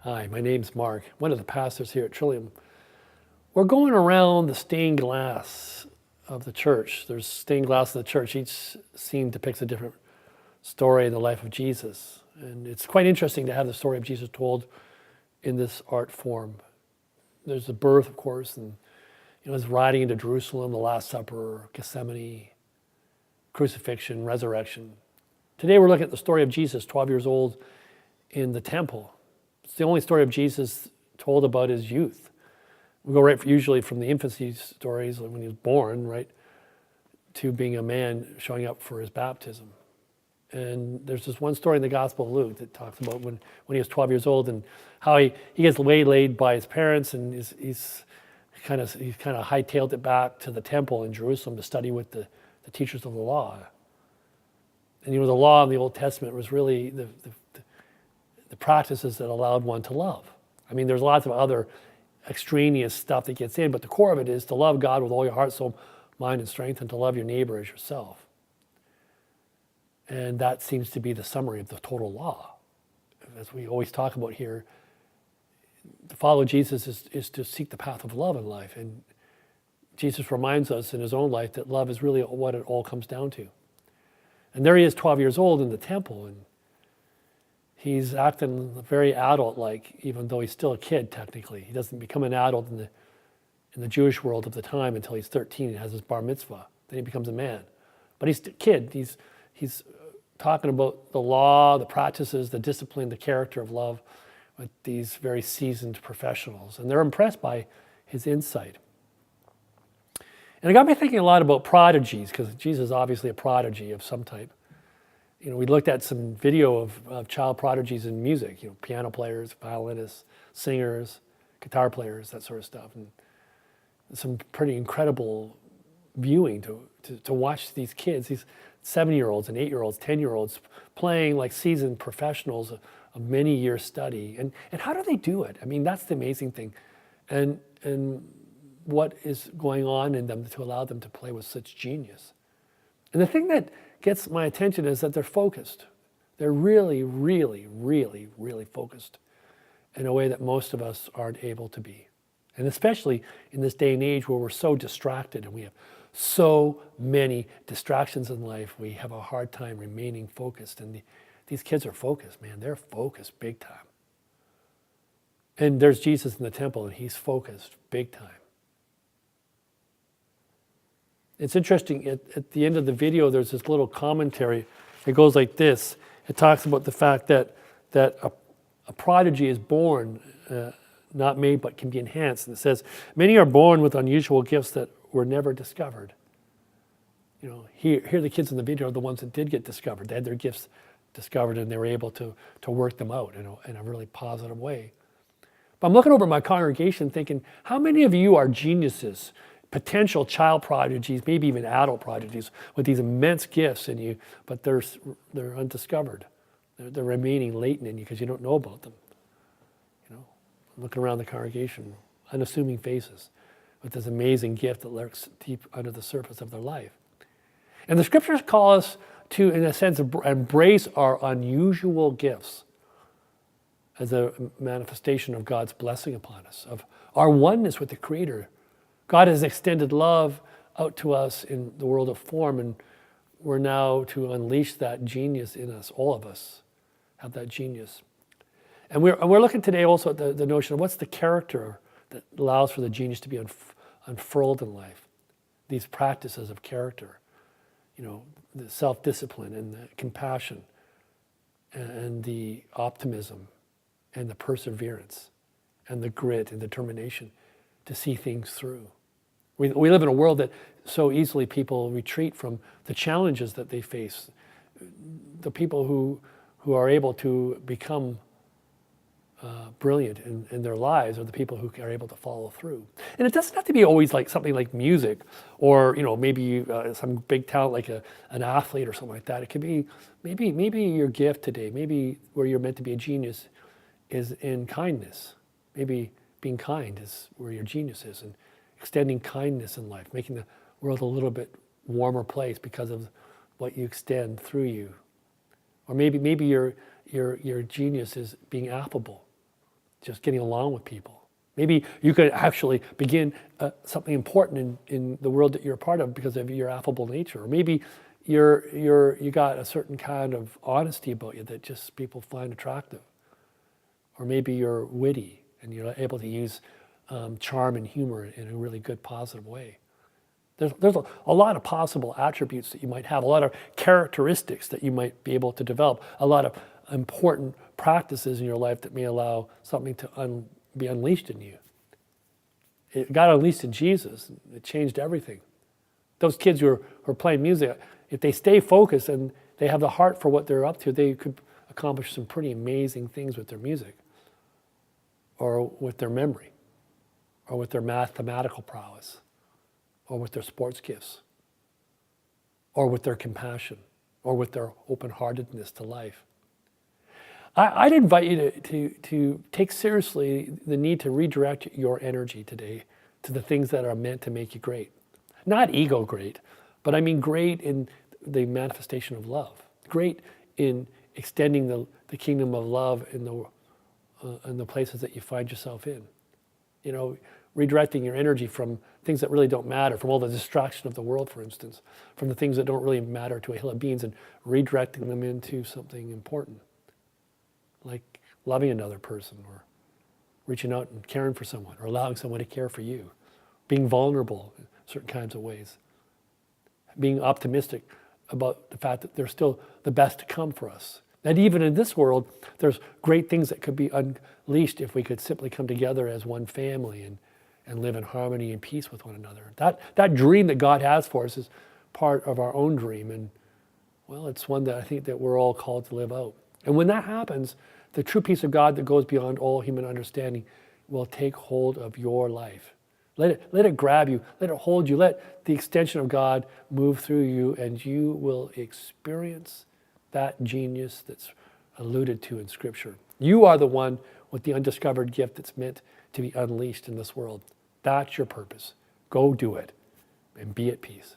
Hi, my name's Mark, one of the pastors here at Trillium. We're going around the stained glass of the church. There's stained glass of the church. Each scene depicts a different story in the life of Jesus. And it's quite interesting to have the story of Jesus told in this art form. There's the birth, of course, and his riding into Jerusalem, the Last Supper, Gethsemane, crucifixion, resurrection. Today we're looking at the story of Jesus, 12 years old, in the temple. It's the only story of Jesus told about his youth. We go right usually from the infancy stories, like when he was born, right, to being a man showing up for his baptism. And there's this one story in the Gospel of Luke that talks about when he was 12 years old and how he gets waylaid by his parents, and he's kind of hightailed it back to the temple in Jerusalem to study with the teachers of the law. And the law in the Old Testament was really the practices that allowed one to love. I mean, there's lots of other extraneous stuff that gets in, but the core of it is to love God with all your heart, soul, mind, and strength, and to love your neighbor as yourself. And that seems to be the summary of the total law. As we always talk about here, to follow Jesus is to seek the path of love in life. And Jesus reminds us in his own life that love is really what it all comes down to. And there he is, 12 years old in the temple, and he's acting very adult-like, even though he's still a kid, technically. He doesn't become an adult in the Jewish world of the time until he's 13 and has his bar mitzvah. Then he becomes a man. But he's a kid. He's talking about the law, the practices, the discipline, the character of love with these very seasoned professionals. And they're impressed by his insight. And it got me thinking a lot about prodigies, because Jesus is obviously a prodigy of some type. We looked at some video of child prodigies in music, piano players, violinists, singers, guitar players, that sort of stuff. And some pretty incredible viewing to watch these kids, these 7-year-olds and 8-year-olds, 10-year-olds playing like seasoned professionals of many years study. And how do they do it? I mean, that's the amazing thing. And what is going on in them to allow them to play with such genius. And the thing that gets my attention is that they're focused. They're really, really, really, really focused in a way that most of us aren't able to be. And especially in this day and age where we're so distracted and we have so many distractions in life, we have a hard time remaining focused. And these kids are focused, man. They're focused big time. And there's Jesus in the temple, and he's focused big time. It's interesting, at the end of the video, there's this little commentary. It goes like this. It talks about the fact that a prodigy is born, not made, but can be enhanced. And it says, many are born with unusual gifts that were never discovered. Here the kids in the video are the ones that did get discovered. They had their gifts discovered, and they were able to work them out in a really positive way. But I'm looking over my congregation thinking, how many of you are geniuses, potential child prodigies, maybe even adult prodigies, with these immense gifts in you, but they're undiscovered. They're remaining latent in you because you don't know about them. Looking around the congregation, unassuming faces, with this amazing gift that lurks deep under the surface of their life. And the scriptures call us to, in a sense, embrace our unusual gifts as a manifestation of God's blessing upon us, of our oneness with the Creator. God has extended love out to us in the world of form, and we're now to unleash that genius in us. All of us have that genius. And we're looking today also at the notion of what's the character that allows for the genius to be unfurled in life. These practices of character, the self-discipline and the compassion and the optimism and the perseverance and the grit and determination to see things through. We live in a world that so easily people retreat from the challenges that they face. The people who are able to become brilliant in their lives are the people who are able to follow through. And it doesn't have to be always like something like music or maybe some big talent like an athlete or something like that. It could be maybe your gift today, maybe where you're meant to be a genius is in kindness. Maybe being kind is where your genius is, and extending kindness in life, making the world a little bit warmer place because of what you extend through you. Or maybe your genius is being affable, just getting along with people. Maybe you could actually begin something important in the world that you're a part of because of your affable nature. Or maybe you got a certain kind of honesty about you that just people find attractive. Or maybe you're witty and you're able to use charm and humor in a really good, positive way. There's a lot of possible attributes that you might have, a lot of characteristics that you might be able to develop, a lot of important practices in your life that may allow something to be unleashed in you. It got unleashed in Jesus. It changed everything. Those kids who are playing music, if they stay focused and they have the heart for what they're up to, they could accomplish some pretty amazing things with their music, or with their memory, or with their mathematical prowess, or with their sports gifts, or with their compassion, or with their open-heartedness to life. I'd invite you to take seriously the need to redirect your energy today to the things that are meant to make you great. Not ego great, but I mean great in the manifestation of love. Great in extending the kingdom of love in the places that you find yourself in. You know, redirecting your energy from things that really don't matter, from all the distraction of the world, for instance, from the things that don't really matter to a hill of beans, and redirecting them into something important, like loving another person, or reaching out and caring for someone, or allowing someone to care for you, being vulnerable in certain kinds of ways, being optimistic about the fact that there's still the best to come for us. That even in this world, there's great things that could be unleashed if we could simply come together as one family and live in harmony and peace with one another. That dream that God has for us is part of our own dream, and well, it's one that I think that we're all called to live out. And when that happens, the true peace of God that goes beyond all human understanding will take hold of your life. Let it grab you, let it hold you, let the extension of God move through you, and you will experience that genius that's alluded to in Scripture. You are the one with the undiscovered gift that's meant to be unleashed in this world. That's your purpose. Go do it and be at peace.